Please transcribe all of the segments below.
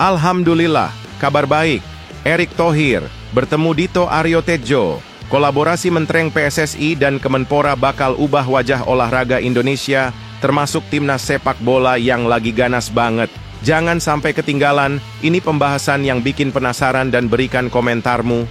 Alhamdulillah, kabar baik. Erick Thohir bertemu Dito Aryo Tejo. Kolaborasi mentereng PSSI dan Kemenpora bakal ubah wajah olahraga Indonesia, termasuk timnas sepak bola yang lagi ganas banget. Jangan sampai ketinggalan, ini pembahasan yang bikin penasaran dan berikan komentarmu.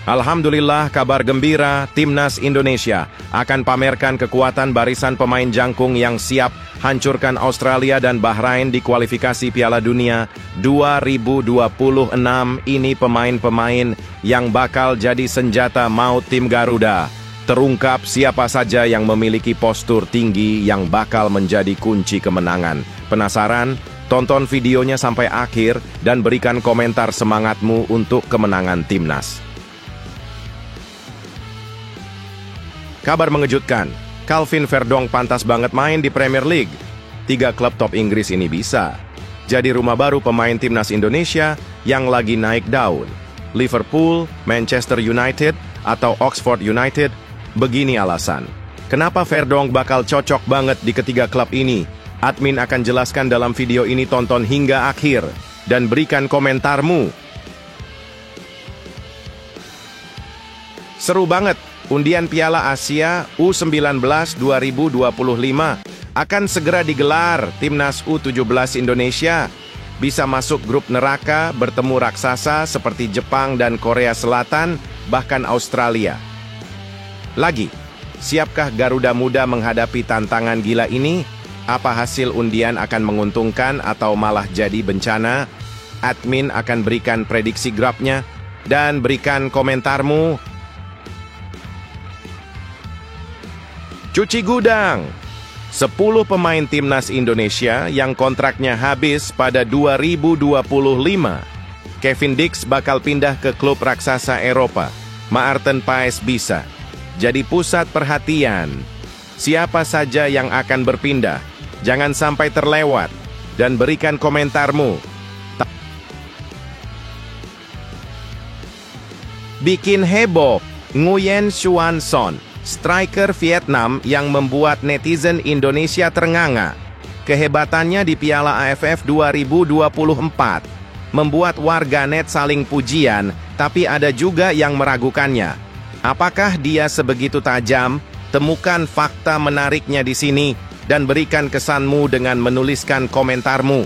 Alhamdulillah, kabar gembira, Timnas Indonesia akan pamerkan kekuatan barisan pemain jangkung yang siap hancurkan Australia dan Bahrain di kualifikasi Piala Dunia 2026. Ini pemain-pemain yang bakal jadi senjata maut tim Garuda. Terungkap siapa saja yang memiliki postur tinggi yang bakal menjadi kunci kemenangan. Penasaran? Tonton videonya sampai akhir dan berikan komentar semangatmu untuk kemenangan Timnas. Kabar mengejutkan, Calvin Verdong pantas banget main di Premier League. 3 klub top Inggris ini bisa jadi rumah baru pemain Timnas Indonesia yang lagi naik daun. Liverpool, Manchester United, atau Oxford United. Begini alasan kenapa Verdong bakal cocok banget di ketiga klub ini. Admin akan jelaskan dalam video ini, tonton hingga akhir dan berikan komentarmu. Seru banget. Undian Piala Asia U19 2025 akan segera digelar. Timnas U17 Indonesia bisa masuk grup neraka bertemu raksasa seperti Jepang dan Korea Selatan, bahkan Australia. Lagi, siapkah Garuda Muda menghadapi tantangan gila ini? Apa hasil undian akan menguntungkan atau malah jadi bencana? Admin akan berikan prediksi grupnya dan berikan komentarmu. Cuci gudang, 10 pemain Timnas Indonesia yang kontraknya habis pada 2025. Kevin Dix bakal pindah ke klub raksasa Eropa. Maarten Paes bisa jadi pusat perhatian. Siapa saja yang akan berpindah, jangan sampai terlewat dan berikan komentarmu. Bikin heboh, Nguyen Xuan Son, striker Vietnam yang membuat netizen Indonesia ternganga. Kehebatannya di Piala AFF 2024 membuat warganet saling pujian, tapi ada juga yang meragukannya. Apakah dia sebegitu tajam? Temukan fakta menariknya di sini dan berikan kesanmu dengan menuliskan komentarmu.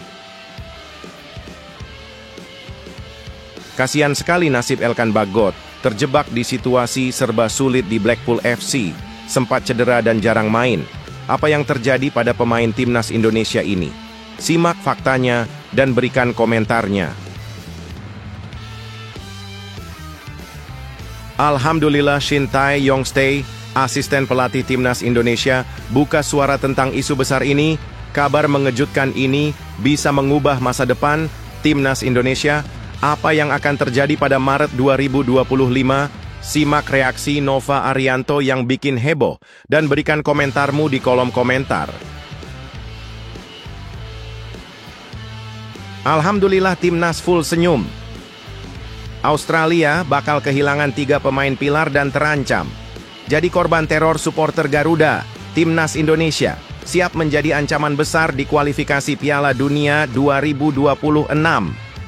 Kasihan sekali nasib Elkan Bagot. Terjebak di situasi serba sulit di Blackpool FC, sempat cedera dan jarang main. Apa yang terjadi pada pemain Timnas Indonesia ini? Simak faktanya dan berikan komentarnya. Alhamdulillah, Shin Tae Yong-stay, asisten pelatih Timnas Indonesia, buka suara tentang isu besar ini. Kabar mengejutkan ini bisa mengubah masa depan Timnas Indonesia. Apa yang akan terjadi pada Maret 2025? Simak reaksi Nova Arianto yang bikin heboh dan berikan komentarmu di kolom komentar. Alhamdulillah, Timnas full senyum. Australia bakal kehilangan 3 pemain pilar dan terancam jadi korban teror supporter Garuda. Timnas Indonesia siap menjadi ancaman besar di kualifikasi Piala Dunia 2026.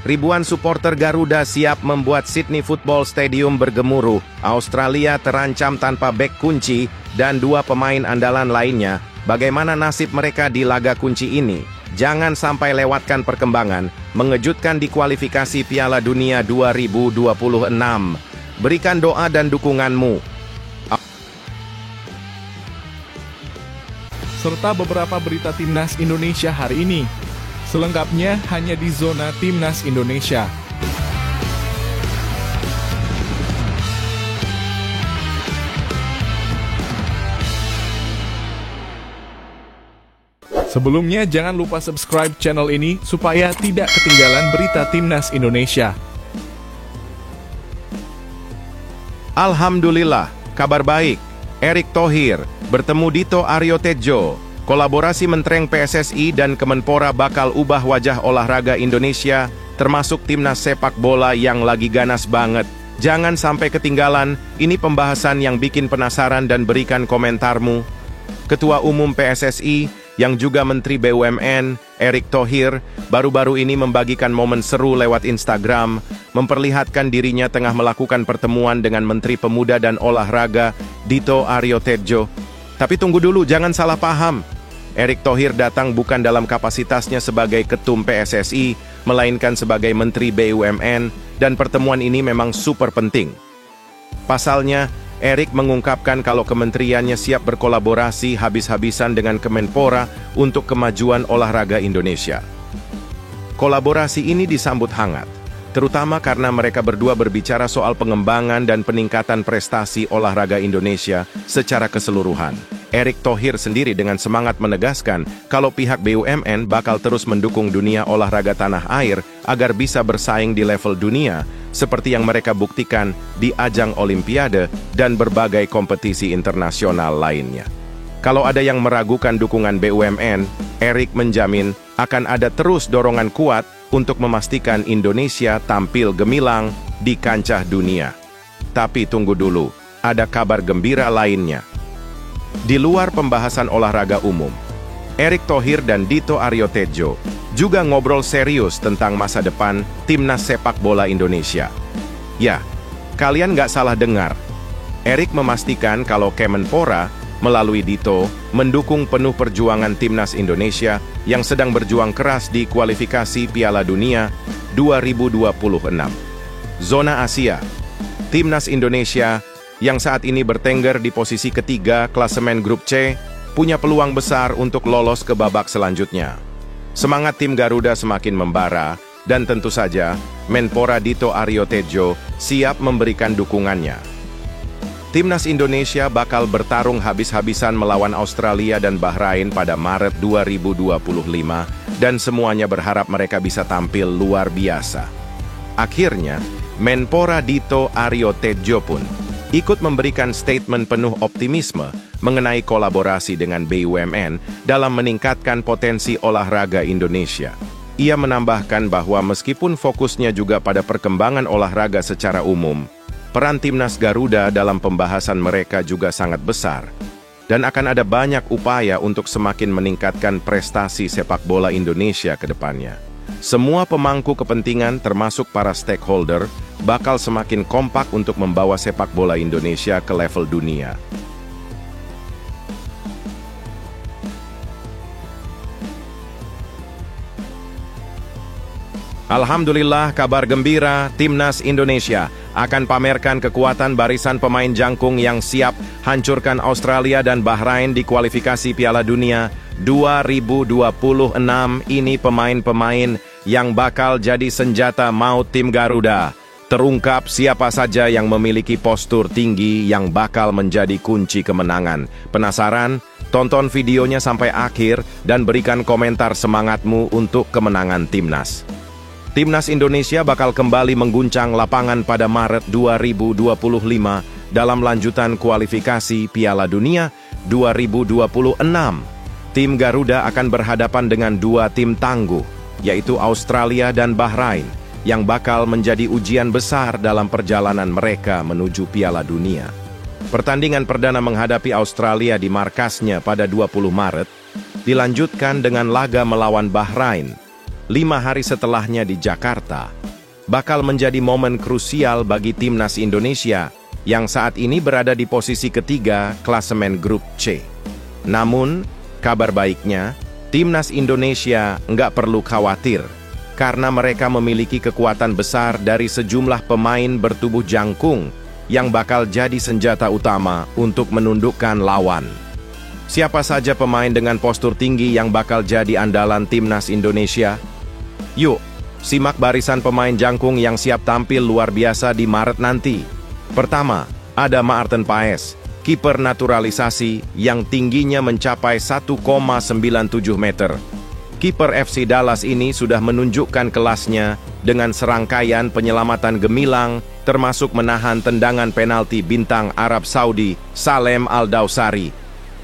Ribuan supporter Garuda siap membuat Sydney Football Stadium bergemuruh. Australia terancam tanpa bek kunci dan 2 pemain andalan lainnya. Bagaimana nasib mereka di laga kunci ini? Jangan sampai lewatkan perkembangan mengejutkan di kualifikasi Piala Dunia 2026. Berikan doa dan dukunganmu. Serta beberapa berita Timnas Indonesia hari ini. Selengkapnya hanya di Zona Timnas Indonesia. Sebelumnya jangan lupa subscribe channel ini supaya tidak ketinggalan berita Timnas Indonesia. Alhamdulillah, kabar baik. Erick Thohir bertemu Dito Aryo Tejo. Kolaborasi mentereng PSSI dan Kemenpora bakal ubah wajah olahraga Indonesia, termasuk timnas sepak bola yang lagi ganas banget. Jangan sampai ketinggalan, ini pembahasan yang bikin penasaran dan berikan komentarmu. Ketua Umum PSSI yang juga Menteri BUMN, Erick Thohir, baru-baru ini membagikan momen seru lewat Instagram, memperlihatkan dirinya tengah melakukan pertemuan dengan Menteri Pemuda dan Olahraga, Dito Aryo Tejo. Tapi tunggu dulu, jangan salah paham. Erick Thohir datang bukan dalam kapasitasnya sebagai Ketum PSSI, melainkan sebagai Menteri BUMN, dan pertemuan ini memang super penting. Pasalnya, Erick mengungkapkan kalau kementeriannya siap berkolaborasi habis-habisan dengan Kemenpora untuk kemajuan olahraga Indonesia. Kolaborasi ini disambut hangat, terutama karena mereka berdua berbicara soal pengembangan dan peningkatan prestasi olahraga Indonesia secara keseluruhan. Erick Thohir sendiri dengan semangat menegaskan kalau pihak BUMN bakal terus mendukung dunia olahraga tanah air agar bisa bersaing di level dunia, seperti yang mereka buktikan di ajang Olimpiade dan berbagai kompetisi internasional lainnya. Kalau ada yang meragukan dukungan BUMN, Erick menjamin akan ada terus dorongan kuat untuk memastikan Indonesia tampil gemilang di kancah dunia. Tapi tunggu dulu, ada kabar gembira lainnya. Di luar pembahasan olahraga umum, Erick Thohir dan Dito Aryo Tejo juga ngobrol serius tentang masa depan timnas sepak bola Indonesia. Ya, kalian nggak salah dengar. Erick memastikan kalau Kemenpora melalui Dito mendukung penuh perjuangan timnas Indonesia yang sedang berjuang keras di kualifikasi Piala Dunia 2026. Zona Asia, timnas Indonesia yang saat ini bertengger di posisi ketiga klasemen grup C, punya peluang besar untuk lolos ke babak selanjutnya. Semangat tim Garuda semakin membara, dan tentu saja, Menpora Dito Aryo Tejo siap memberikan dukungannya. Timnas Indonesia bakal bertarung habis-habisan melawan Australia dan Bahrain pada Maret 2025, dan semuanya berharap mereka bisa tampil luar biasa. Akhirnya, Menpora Dito Aryo Tejo pun ikut memberikan statement penuh optimisme mengenai kolaborasi dengan BUMN dalam meningkatkan potensi olahraga Indonesia. Ia menambahkan bahwa meskipun fokusnya juga pada perkembangan olahraga secara umum, peran timnas Garuda dalam pembahasan mereka juga sangat besar, dan akan ada banyak upaya untuk semakin meningkatkan prestasi sepak bola Indonesia ke depannya. Semua pemangku kepentingan termasuk para stakeholder bakal semakin kompak untuk membawa sepak bola Indonesia ke level dunia. Alhamdulillah, kabar gembira, Timnas Indonesia akan pamerkan kekuatan barisan pemain jangkung yang siap hancurkan Australia dan Bahrain di kualifikasi Piala Dunia 2026. Ini pemain-pemain yang bakal jadi senjata maut tim Garuda. Terungkap siapa saja yang memiliki postur tinggi yang bakal menjadi kunci kemenangan. Penasaran? Tonton videonya sampai akhir dan berikan komentar semangatmu untuk kemenangan Timnas. Timnas Indonesia bakal kembali mengguncang lapangan pada Maret 2025 dalam lanjutan kualifikasi Piala Dunia 2026. Tim Garuda akan berhadapan dengan dua tim tangguh, yaitu Australia dan Bahrain, yang bakal menjadi ujian besar dalam perjalanan mereka menuju Piala Dunia. Pertandingan perdana menghadapi Australia di markasnya pada 20 Maret, dilanjutkan dengan laga melawan Bahrain 5 hari setelahnya di Jakarta, bakal menjadi momen krusial bagi Timnas Indonesia yang saat ini berada di posisi ketiga klasemen grup C. Namun, kabar baiknya, Timnas Indonesia nggak perlu khawatir, karena mereka memiliki kekuatan besar dari sejumlah pemain bertubuh jangkung yang bakal jadi senjata utama untuk menundukkan lawan. Siapa saja pemain dengan postur tinggi yang bakal jadi andalan Timnas Indonesia? Yuk, simak barisan pemain jangkung yang siap tampil luar biasa di Maret nanti. Pertama, ada Maarten Paes, kiper naturalisasi yang tingginya mencapai 1,97 meter. Kiper FC Dallas ini sudah menunjukkan kelasnya dengan serangkaian penyelamatan gemilang, termasuk menahan tendangan penalti bintang Arab Saudi, Salem Al-Dawsari.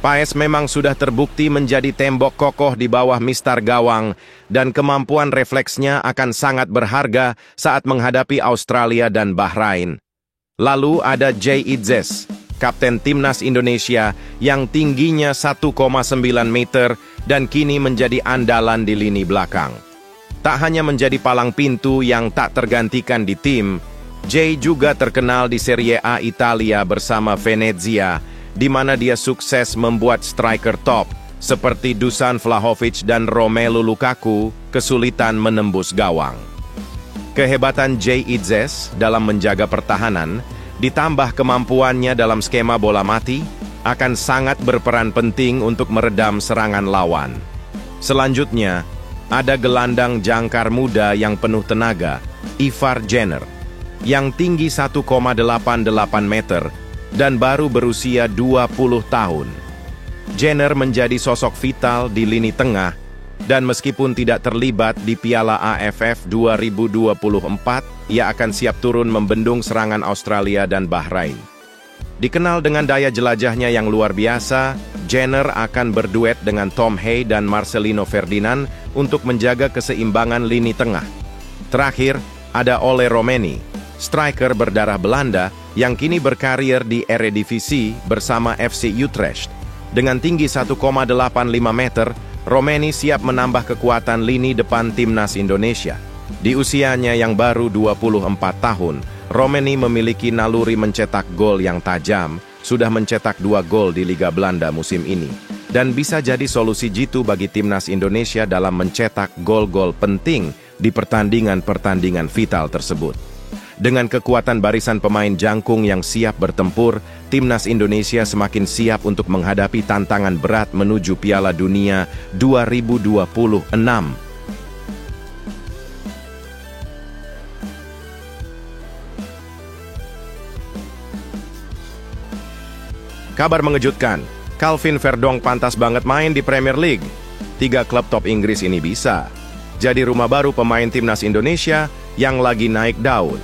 Paes memang sudah terbukti menjadi tembok kokoh di bawah mistar gawang, dan kemampuan refleksnya akan sangat berharga saat menghadapi Australia dan Bahrain. Lalu ada Jay Idzes, kapten Timnas Indonesia yang tingginya 1,9 meter dan kini menjadi andalan di lini belakang. Tak hanya menjadi palang pintu yang tak tergantikan di tim, Jay juga terkenal di Serie A Italia bersama Venezia, di mana dia sukses membuat striker top seperti Dusan Vlahovic dan Romelu Lukaku kesulitan menembus gawang. Kehebatan Jay Itzes dalam menjaga pertahanan, ditambah kemampuannya dalam skema bola mati, akan sangat berperan penting untuk meredam serangan lawan. Selanjutnya, ada gelandang jangkar muda yang penuh tenaga, Ivar Jenner, yang tinggi 1,88 meter dan baru berusia 20 tahun. Jenner menjadi sosok vital di lini tengah, dan meskipun tidak terlibat di Piala AFF 2024, ia akan siap turun membendung serangan Australia dan Bahrain. Dikenal dengan daya jelajahnya yang luar biasa, Jenner akan berduet dengan Tom Hay dan Marcelino Ferdinand untuk menjaga keseimbangan lini tengah. Terakhir, ada Ole Romeni, striker berdarah Belanda yang kini berkarir di Eredivisie bersama FC Utrecht. Dengan tinggi 1,85 meter, Romeni siap menambah kekuatan lini depan timnas Indonesia. Di usianya yang baru 24 tahun, Romeni memiliki naluri mencetak gol yang tajam, sudah mencetak 2 gol di Liga Belanda musim ini, dan bisa jadi solusi jitu bagi timnas Indonesia dalam mencetak gol-gol penting di pertandingan-pertandingan vital tersebut. Dengan kekuatan barisan pemain jangkung yang siap bertempur, timnas Indonesia semakin siap untuk menghadapi tantangan berat menuju Piala Dunia 2026. Kabar mengejutkan, Calvin Verdonk pantas banget main di Premier League. 3 klub top Inggris ini bisa jadi rumah baru pemain timnas Indonesia yang lagi naik daun.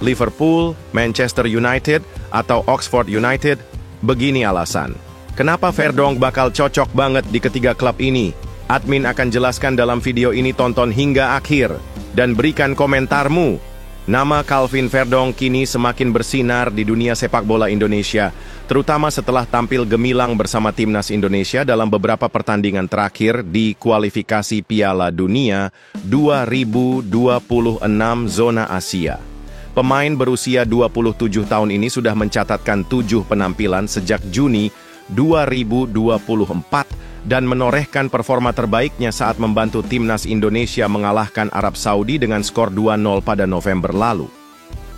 Liverpool, Manchester United, atau Oxford United. Begini alasan kenapa Verdonk bakal cocok banget di ketiga klub ini. Admin akan jelaskan dalam video ini, tonton hingga akhir dan berikan komentarmu. Nama Calvin Verdonk kini semakin bersinar di dunia sepak bola Indonesia, terutama setelah tampil gemilang bersama timnas Indonesia dalam beberapa pertandingan terakhir di kualifikasi Piala Dunia 2026 zona Asia. Pemain berusia 27 tahun ini sudah mencatatkan 7 penampilan sejak Juni 2024 dan menorehkan performa terbaiknya saat membantu timnas Indonesia mengalahkan Arab Saudi dengan skor 2-0 pada November lalu.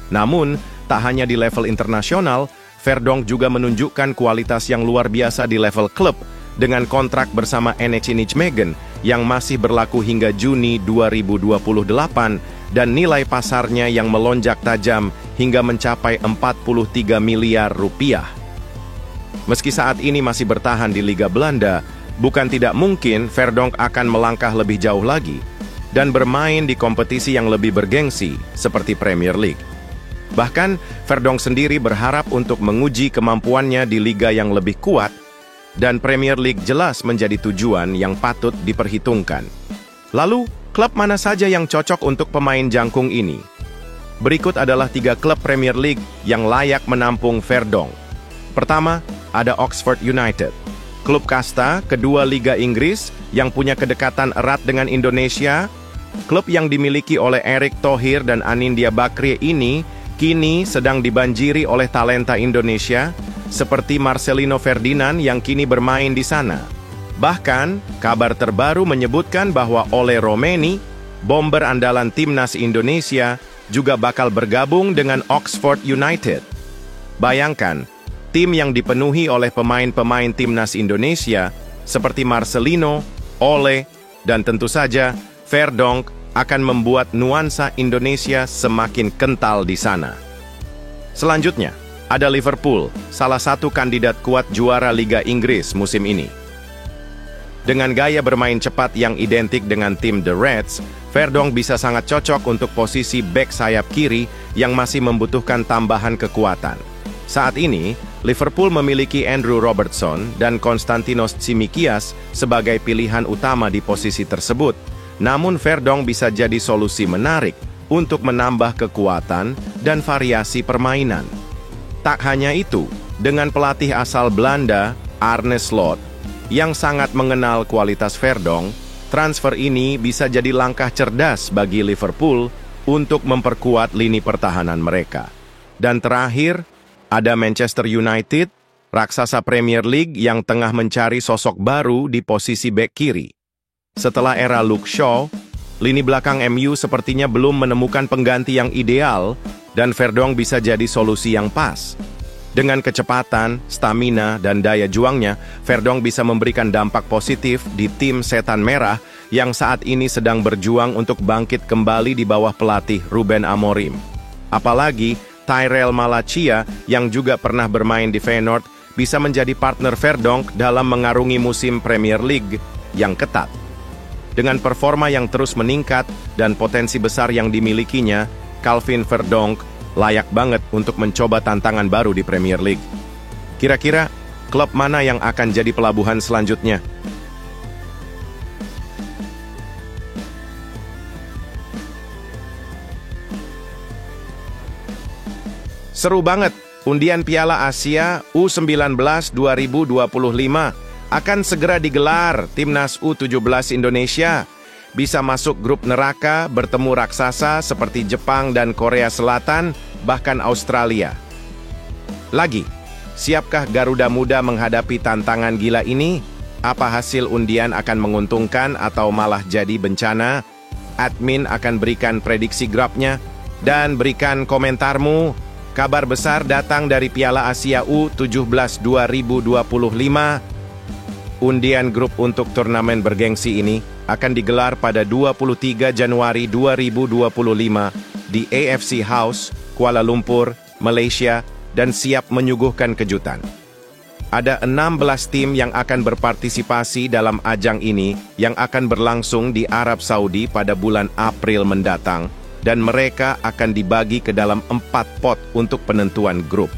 Namun, tak hanya di level internasional, Verdonk juga menunjukkan kualitas yang luar biasa di level klub dengan kontrak bersama NEC Nijmegen yang masih berlaku hingga Juni 2028 dan nilai pasarnya yang melonjak tajam hingga mencapai 43 miliar rupiah. Meski saat ini masih bertahan di Liga Belanda, bukan tidak mungkin Verdonk akan melangkah lebih jauh lagi dan bermain di kompetisi yang lebih bergengsi seperti Premier League. Bahkan, Verdonk sendiri berharap untuk menguji kemampuannya di liga yang lebih kuat, dan Premier League jelas menjadi tujuan yang patut diperhitungkan. Lalu, klub mana saja yang cocok untuk pemain jangkung ini? Berikut adalah 3 klub Premier League yang layak menampung Verdonk. Pertama, ada Oxford United. Klub kasta kedua Liga Inggris yang punya kedekatan erat dengan Indonesia. Klub yang dimiliki oleh Erick Thohir dan Anindya Bakri ini kini sedang dibanjiri oleh talenta Indonesia seperti Marcelino Ferdinand yang kini bermain di sana. Bahkan, kabar terbaru menyebutkan bahwa Ole Romeni, bomber andalan timnas Indonesia, juga bakal bergabung dengan Oxford United. Bayangkan, tim yang dipenuhi oleh pemain-pemain timnas Indonesia seperti Marcelino, Ole, dan tentu saja Verdonk akan membuat nuansa Indonesia semakin kental di sana. Selanjutnya, ada Liverpool, salah satu kandidat kuat juara Liga Inggris musim ini. Dengan gaya bermain cepat yang identik dengan tim The Reds, Verdonk bisa sangat cocok untuk posisi bek sayap kiri yang masih membutuhkan tambahan kekuatan. Saat ini, Liverpool memiliki Andrew Robertson dan Konstantinos Tsimikias sebagai pilihan utama di posisi tersebut. Namun Verdonk bisa jadi solusi menarik untuk menambah kekuatan dan variasi permainan. Tak hanya itu, dengan pelatih asal Belanda, Arne Slot, yang sangat mengenal kualitas Verdonk, transfer ini bisa jadi langkah cerdas bagi Liverpool untuk memperkuat lini pertahanan mereka. Dan terakhir, ada Manchester United, raksasa Premier League yang tengah mencari sosok baru di posisi bek kiri. Setelah era Luke Shaw, lini belakang MU sepertinya belum menemukan pengganti yang ideal dan Verdonk bisa jadi solusi yang pas. Dengan kecepatan, stamina, dan daya juangnya, Verdonk bisa memberikan dampak positif di tim Setan Merah yang saat ini sedang berjuang untuk bangkit kembali di bawah pelatih Ruben Amorim. Apalagi, Tyrell Malacia yang juga pernah bermain di Feyenoord bisa menjadi partner Verdonk dalam mengarungi musim Premier League yang ketat. Dengan performa yang terus meningkat dan potensi besar yang dimilikinya, Calvin Verdonk layak banget untuk mencoba tantangan baru di Premier League. Kira-kira, klub mana yang akan jadi pelabuhan selanjutnya? Seru banget, undian Piala Asia U19 2025 akan segera digelar. Timnas U17 Indonesia bisa masuk grup neraka bertemu raksasa seperti Jepang dan Korea Selatan, bahkan Australia. Lagi, siapkah Garuda Muda menghadapi tantangan gila ini? Apa hasil undian akan menguntungkan atau malah jadi bencana? Admin akan berikan prediksi grupnya dan berikan komentarmu. Kabar besar datang dari Piala Asia U17 2025. Undian grup untuk turnamen bergengsi ini akan digelar pada 23 Januari 2025 di AFC House, Kuala Lumpur, Malaysia, dan siap menyuguhkan kejutan. Ada 16 tim yang akan berpartisipasi dalam ajang ini yang akan berlangsung di Arab Saudi pada bulan April mendatang, dan mereka akan dibagi ke dalam 4 pot untuk penentuan grup.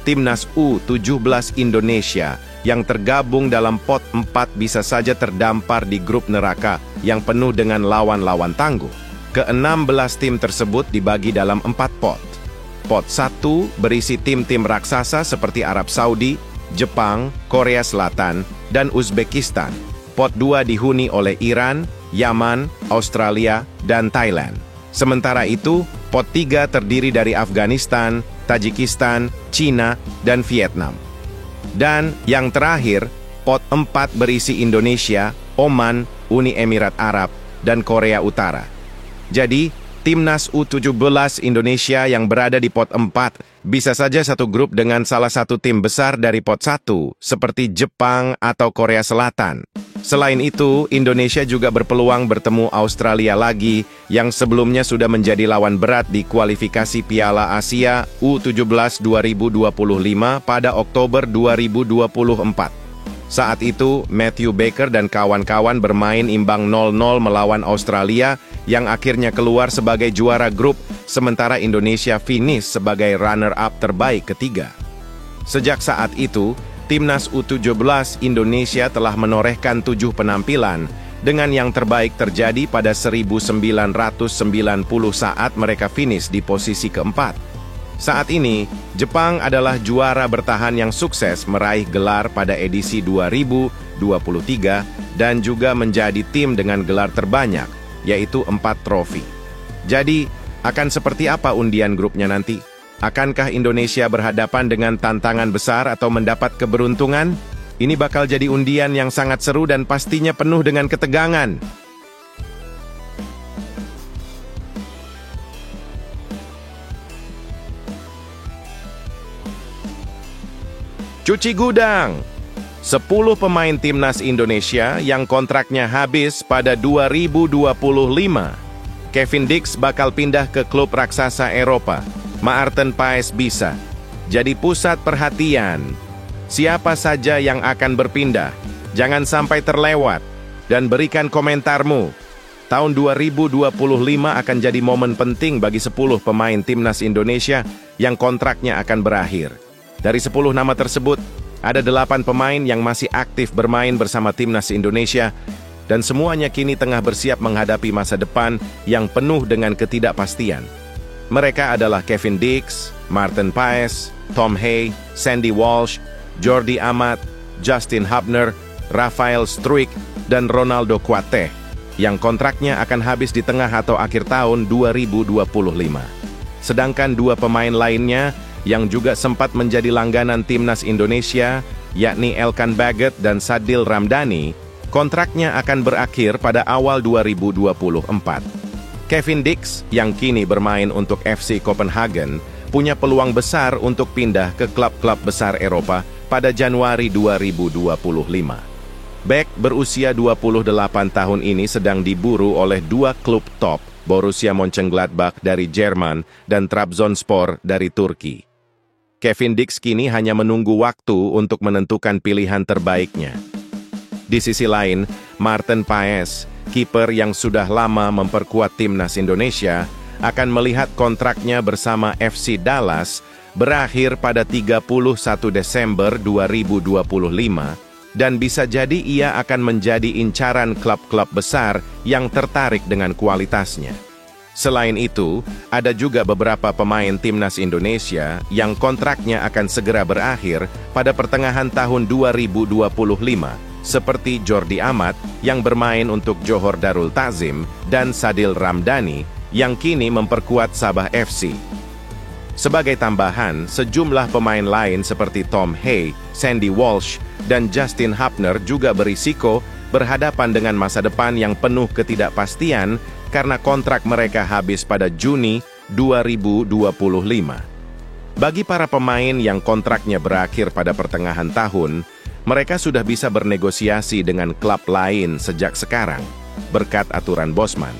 Timnas U17 Indonesia yang tergabung dalam pot 4 bisa saja terdampar di grup neraka yang penuh dengan lawan-lawan tangguh. Ke-16 tim tersebut dibagi dalam 4 pot. Pot 1 berisi tim-tim raksasa seperti Arab Saudi, Jepang, Korea Selatan, dan Uzbekistan. Pot 2 dihuni oleh Iran, Yaman, Australia, dan Thailand. Sementara itu, pot 3 terdiri dari Afghanistan, Tajikistan, Cina, dan Vietnam. Dan yang terakhir, pot 4 berisi Indonesia, Oman, Uni Emirat Arab, dan Korea Utara. Jadi, Timnas U17 Indonesia yang berada di pot 4 bisa saja satu grup dengan salah satu tim besar dari pot 1, seperti Jepang atau Korea Selatan. Selain itu, Indonesia juga berpeluang bertemu Australia lagi yang sebelumnya sudah menjadi lawan berat di kualifikasi Piala Asia U17 2025 pada Oktober 2024. Saat itu, Matthew Baker dan kawan-kawan bermain imbang 0-0 melawan Australia yang akhirnya keluar sebagai juara grup, sementara Indonesia finish sebagai runner-up terbaik ketiga. Sejak saat itu, Timnas U17 Indonesia telah menorehkan 7 penampilan, dengan yang terbaik terjadi pada 1990 saat mereka finish di posisi keempat. Saat ini, Jepang adalah juara bertahan yang sukses meraih gelar pada edisi 2023 dan juga menjadi tim dengan gelar terbanyak, yaitu 4 trofi. Jadi, akan seperti apa undian grupnya nanti? Akankah Indonesia berhadapan dengan tantangan besar atau mendapat keberuntungan? Ini bakal jadi undian yang sangat seru dan pastinya penuh dengan ketegangan. Cuci gudang. 10 pemain timnas Indonesia yang kontraknya habis pada 2025. Kevin Dix bakal pindah ke klub raksasa Eropa. Maarten Paes bisa jadi pusat perhatian. Siapa saja yang akan berpindah? Jangan sampai terlewat. Dan berikan komentarmu. Tahun 2025 akan jadi momen penting bagi 10 pemain timnas Indonesia yang kontraknya akan berakhir. Dari 10 nama tersebut, ada 8 pemain yang masih aktif bermain bersama timnas Indonesia, dan semuanya kini tengah bersiap menghadapi masa depan yang penuh dengan ketidakpastian. Mereka adalah Kevin Dix, Maarten Paes, Tom Hay, Sandy Walsh, Jordi Amat, Justin Hubner, Rafael Struijk, dan Ronaldo Kuateh, yang kontraknya akan habis di tengah atau akhir tahun 2025. Sedangkan dua pemain lainnya yang juga sempat menjadi langganan timnas Indonesia, yakni Elkan Baggett dan Sadil Ramdhani, kontraknya akan berakhir pada awal 2024. Kevin Dix, yang kini bermain untuk FC Copenhagen, punya peluang besar untuk pindah ke klub-klub besar Eropa pada Januari 2025. Bek berusia 28 tahun ini sedang diburu oleh dua klub top, Borussia Mönchengladbach dari Jerman dan Trabzonspor dari Turki. Kevin Dix kini hanya menunggu waktu untuk menentukan pilihan terbaiknya. Di sisi lain, Maarten Paes, kiper yang sudah lama memperkuat timnas Indonesia, akan melihat kontraknya bersama FC Dallas berakhir pada 31 Desember 2025 dan bisa jadi ia akan menjadi incaran klub-klub besar yang tertarik dengan kualitasnya. Selain itu, ada juga beberapa pemain timnas Indonesia yang kontraknya akan segera berakhir pada pertengahan tahun 2025, seperti Jordi Amat yang bermain untuk Johor Darul Ta'zim dan Sadil Ramdhani yang kini memperkuat Sabah FC. Sebagai tambahan, sejumlah pemain lain seperti Tom Hay, Sandy Walsh, dan Justin Hapner juga berisiko berhadapan dengan masa depan yang penuh ketidakpastian karena kontrak mereka habis pada Juni 2025. Bagi para pemain yang kontraknya berakhir pada pertengahan tahun, mereka sudah bisa bernegosiasi dengan klub lain sejak sekarang, berkat aturan Bosman.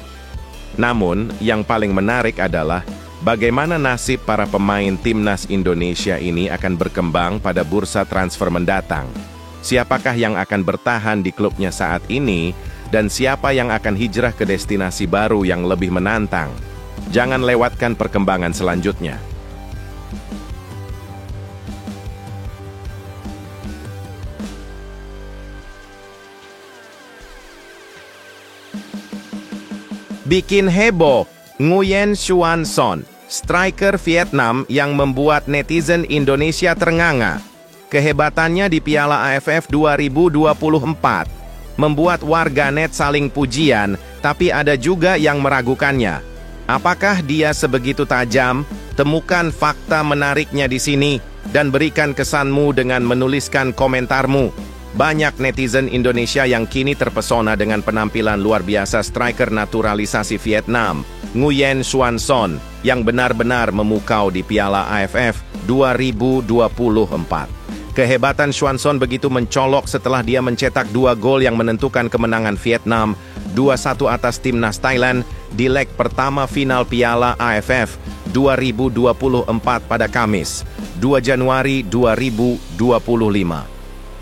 Namun, yang paling menarik adalah bagaimana nasib para pemain timnas Indonesia ini akan berkembang pada bursa transfer mendatang. Siapakah yang akan bertahan di klubnya saat ini, dan siapa yang akan hijrah ke destinasi baru yang lebih menantang? Jangan lewatkan perkembangan selanjutnya. Bikin heboh, Nguyen Xuan Son, striker Vietnam yang membuat netizen Indonesia ternganga. Kehebatannya di Piala AFF 2024 membuat warganet saling pujian, tapi ada juga yang meragukannya. Apakah dia sebegitu tajam? Temukan fakta menariknya di sini dan berikan kesanmu dengan menuliskan komentarmu. Banyak netizen Indonesia yang kini terpesona dengan penampilan luar biasa striker naturalisasi Vietnam, Nguyen Xuan Son, yang benar-benar memukau di Piala AFF 2024. Kehebatan Xuan Son begitu mencolok setelah dia mencetak 2 gol yang menentukan kemenangan Vietnam 2-1 atas timnas Thailand di leg pertama final Piala AFF 2024 pada Kamis, 2 Januari 2025.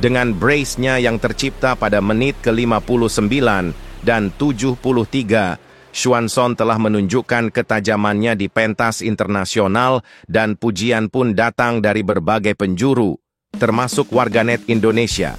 Dengan brace-nya yang tercipta pada menit ke-59 dan 73, Xuan Son telah menunjukkan ketajamannya di pentas internasional dan pujian pun datang dari berbagai penjuru, termasuk warganet Indonesia.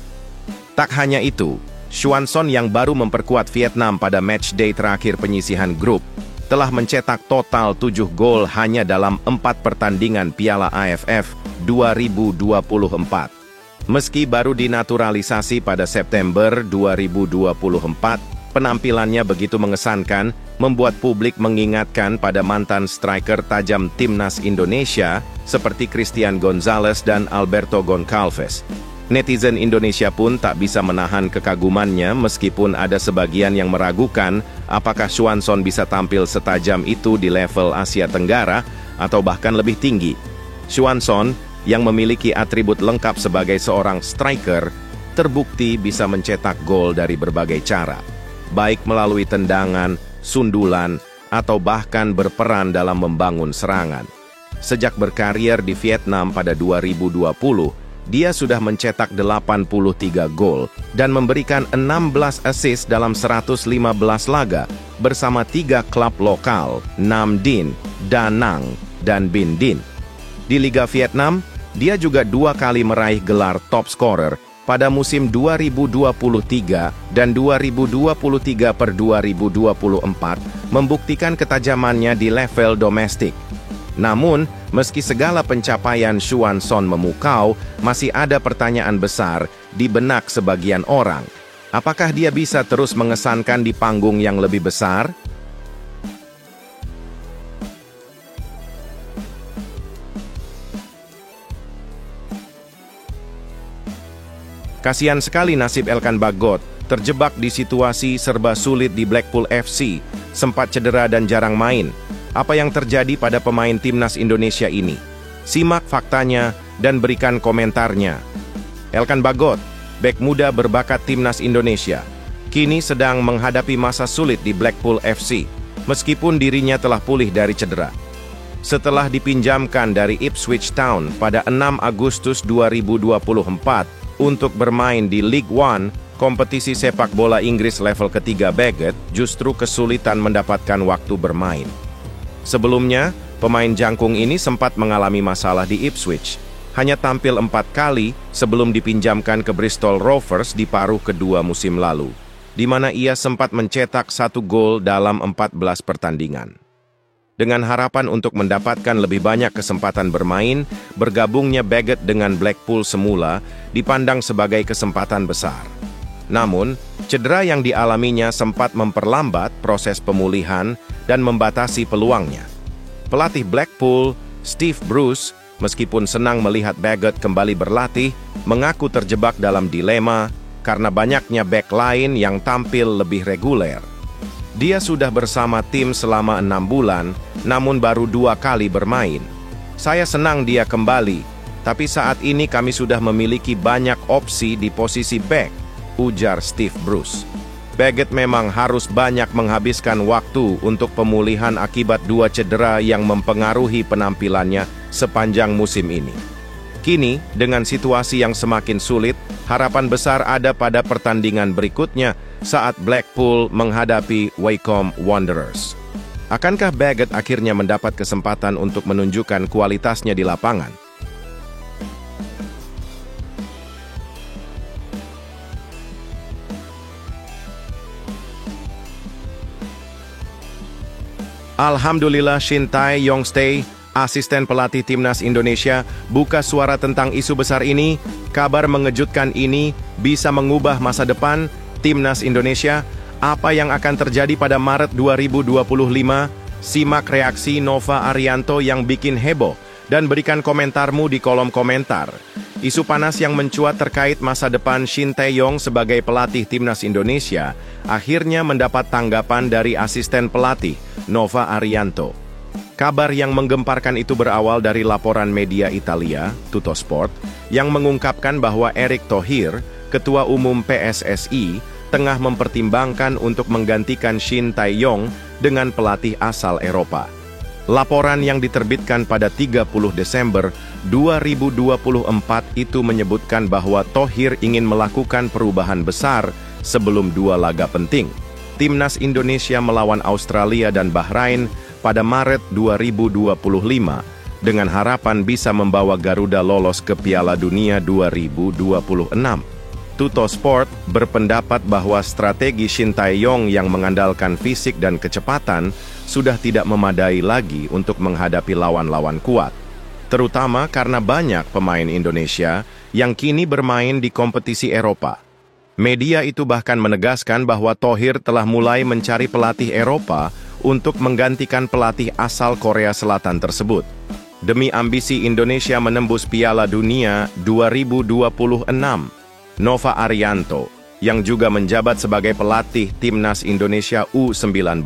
Tak hanya itu, Xuan Son yang baru memperkuat Vietnam pada matchday terakhir penyisihan grup, telah mencetak total 7 gol hanya dalam 4 pertandingan Piala AFF 2024. Meski baru dinaturalisasi pada September 2024, penampilannya begitu mengesankan, membuat publik mengingatkan pada mantan striker tajam timnas Indonesia seperti Christian Gonzalez dan Alberto Goncalves. Netizen Indonesia pun tak bisa menahan kekagumannya meskipun ada sebagian yang meragukan apakah Xuan Son bisa tampil setajam itu di level Asia Tenggara atau bahkan lebih tinggi. Xuan Son yang memiliki atribut lengkap sebagai seorang striker, terbukti bisa mencetak gol dari berbagai cara, baik melalui tendangan, sundulan, atau bahkan berperan dalam membangun serangan. Sejak berkarier di Vietnam pada 2020, dia sudah mencetak 83 gol dan memberikan 16 assist dalam 115 laga bersama 3 klub lokal, Nam Dinh, Da Nang, dan Binh Dinh. Di Liga Vietnam, dia juga 2 kali meraih gelar top scorer pada musim 2023 dan 2023/2024, membuktikan ketajamannya di level domestik. Namun, meski segala pencapaian Xuan Son memukau, masih ada pertanyaan besar di benak sebagian orang. Apakah dia bisa terus mengesankan di panggung yang lebih besar? Kasihan sekali nasib Elkan Bagot, terjebak di situasi serba sulit di Blackpool FC, sempat cedera dan jarang main. Apa yang terjadi pada pemain timnas Indonesia ini? Simak faktanya dan berikan komentarnya. Elkan Bagot, bek muda berbakat timnas Indonesia, kini sedang menghadapi masa sulit di Blackpool FC, meskipun dirinya telah pulih dari cedera. Setelah dipinjamkan dari Ipswich Town pada 6 Agustus 2024, untuk bermain di League One, kompetisi sepak bola Inggris level ketiga, Bagot justru kesulitan mendapatkan waktu bermain. Sebelumnya, pemain jangkung ini sempat mengalami masalah di Ipswich. Hanya tampil 4 kali sebelum dipinjamkan ke Bristol Rovers di paruh kedua musim lalu, di mana ia sempat mencetak 1 gol dalam 14 pertandingan. Dengan harapan untuk mendapatkan lebih banyak kesempatan bermain, bergabungnya Bagot dengan Blackpool semula dipandang sebagai kesempatan besar. Namun, cedera yang dialaminya sempat memperlambat proses pemulihan dan membatasi peluangnya. Pelatih Blackpool, Steve Bruce, meskipun senang melihat Bagot kembali berlatih, mengaku terjebak dalam dilema karena banyaknya bek lain yang tampil lebih reguler. Dia sudah bersama tim selama 6 bulan, namun baru 2 kali bermain. Saya senang dia kembali, tapi saat ini kami sudah memiliki banyak opsi di posisi bek, ujar Steve Bruce. Bagot memang harus banyak menghabiskan waktu untuk pemulihan akibat 2 cedera yang mempengaruhi penampilannya sepanjang musim ini. Kini, dengan situasi yang semakin sulit, harapan besar ada pada pertandingan berikutnya saat Blackpool menghadapi Wycombe Wanderers. Akankah Bagot akhirnya mendapat kesempatan untuk menunjukkan kualitasnya di lapangan? Alhamdulillah, Shin Tae-yong, asisten pelatih timnas Indonesia, buka suara tentang isu besar ini. Kabar mengejutkan ini bisa mengubah masa depan timnas Indonesia. Apa yang akan terjadi pada Maret 2025? Simak reaksi Nova Arianto yang bikin heboh dan berikan komentarmu di kolom komentar. Isu panas yang mencuat terkait masa depan Shin Tae-yong sebagai pelatih timnas Indonesia akhirnya mendapat tanggapan dari asisten pelatih Nova Arianto. Kabar yang menggemparkan itu berawal dari laporan media Italia, Tuttosport, yang mengungkapkan bahwa Erick Thohir, Ketua Umum PSSI, tengah mempertimbangkan untuk menggantikan Shin Tae-yong dengan pelatih asal Eropa. Laporan yang diterbitkan pada 30 Desember 2024 itu menyebutkan bahwa Thohir ingin melakukan perubahan besar sebelum 2 laga penting. Timnas Indonesia melawan Australia dan Bahrain pada Maret 2025 dengan harapan bisa membawa Garuda lolos ke Piala Dunia 2026. Tuttosport berpendapat bahwa strategi Shin Tae-yong yang mengandalkan fisik dan kecepatan sudah tidak memadai lagi untuk menghadapi lawan-lawan kuat, terutama karena banyak pemain Indonesia yang kini bermain di kompetisi Eropa. Media itu bahkan menegaskan bahwa Thohir telah mulai mencari pelatih Eropa untuk menggantikan pelatih asal Korea Selatan tersebut, demi ambisi Indonesia menembus Piala Dunia 2026. Nova Arianto, yang juga menjabat sebagai pelatih Timnas Indonesia U19,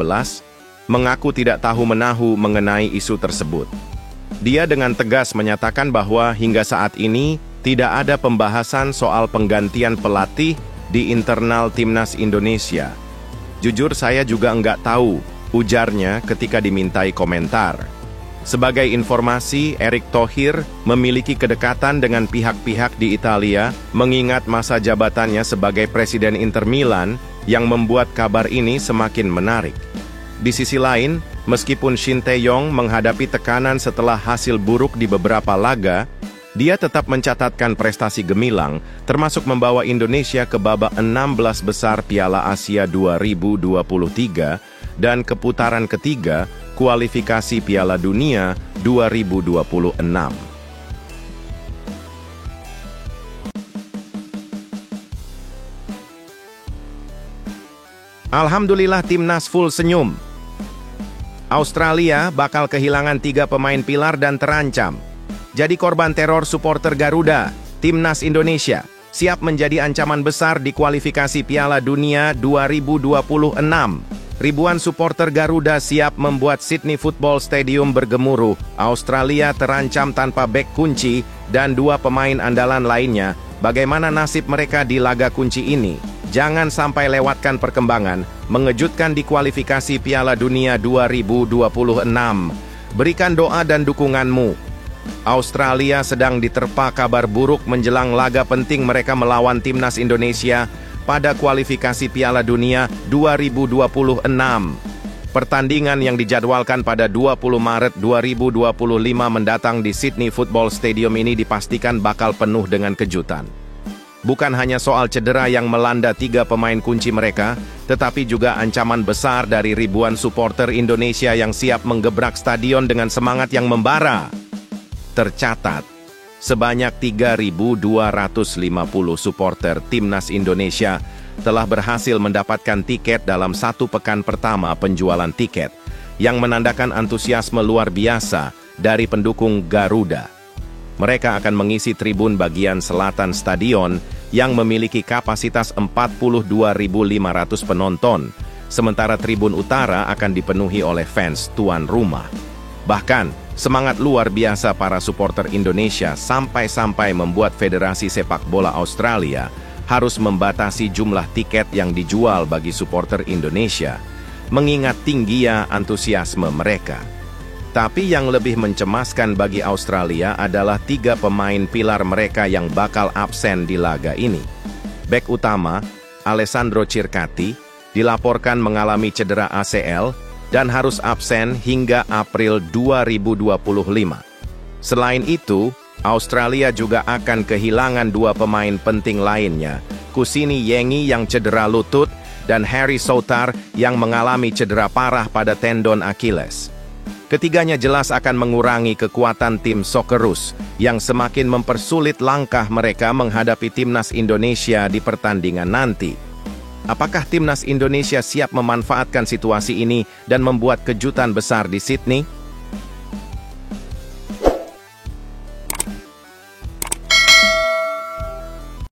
mengaku tidak tahu-menahu mengenai isu tersebut. Dia dengan tegas menyatakan bahwa hingga saat ini tidak ada pembahasan soal penggantian pelatih di internal Timnas Indonesia. Jujur saya juga nggak tahu, ujarnya ketika dimintai komentar. Sebagai informasi, Erick Thohir memiliki kedekatan dengan pihak-pihak di Italia, mengingat masa jabatannya sebagai Presiden Inter Milan yang membuat kabar ini semakin menarik. Di sisi lain, meskipun Shin Tae-yong menghadapi tekanan setelah hasil buruk di beberapa laga, dia tetap mencatatkan prestasi gemilang, termasuk membawa Indonesia ke babak 16 besar Piala Asia 2023 dan ke putaran ketiga kualifikasi Piala Dunia 2026. Alhamdulillah timnas full senyum. Australia bakal kehilangan 3 pemain pilar dan terancam. Jadi korban teror supporter Garuda, timnas Indonesia siap menjadi ancaman besar di kualifikasi Piala Dunia 2026. Ribuan supporter Garuda siap membuat Sydney Football Stadium bergemuruh. Australia terancam tanpa bek kunci dan 2 pemain andalan lainnya. Bagaimana nasib mereka di laga kunci ini? Jangan sampai lewatkan perkembangan mengejutkan di kualifikasi Piala Dunia 2026. Berikan doa dan dukunganmu. Australia sedang diterpa kabar buruk menjelang laga penting mereka melawan timnas Indonesia pada kualifikasi Piala Dunia 2026. Pertandingan yang dijadwalkan pada 20 Maret 2025 mendatang di Sydney Football Stadium ini dipastikan bakal penuh dengan kejutan. Bukan hanya soal cedera yang melanda 3 pemain kunci mereka, tetapi juga ancaman besar dari ribuan supporter Indonesia yang siap menggebrak stadion dengan semangat yang membara. Tercatat, sebanyak 3.250 supporter timnas Indonesia telah berhasil mendapatkan tiket dalam 1 pekan pertama penjualan tiket, yang menandakan antusiasme luar biasa dari pendukung Garuda. Mereka akan mengisi tribun bagian selatan stadion yang memiliki kapasitas 42.500 penonton, sementara tribun utara akan dipenuhi oleh fans tuan rumah. Bahkan, semangat luar biasa para supporter Indonesia sampai-sampai membuat Federasi Sepak Bola Australia harus membatasi jumlah tiket yang dijual bagi supporter Indonesia, mengingat tingginya antusiasme mereka. Tapi yang lebih mencemaskan bagi Australia adalah 3 pemain pilar mereka yang bakal absen di laga ini. Bek utama, Alessandro Circati, dilaporkan mengalami cedera ACL dan harus absen hingga April 2025. Selain itu, Australia juga akan kehilangan 2 pemain penting lainnya, Kusini Yengi yang cedera lutut dan Harry Soutar yang mengalami cedera parah pada tendon Achilles. Ketiganya jelas akan mengurangi kekuatan tim Socceroos yang semakin mempersulit langkah mereka menghadapi timnas Indonesia di pertandingan nanti. Apakah timnas Indonesia siap memanfaatkan situasi ini dan membuat kejutan besar di Sydney?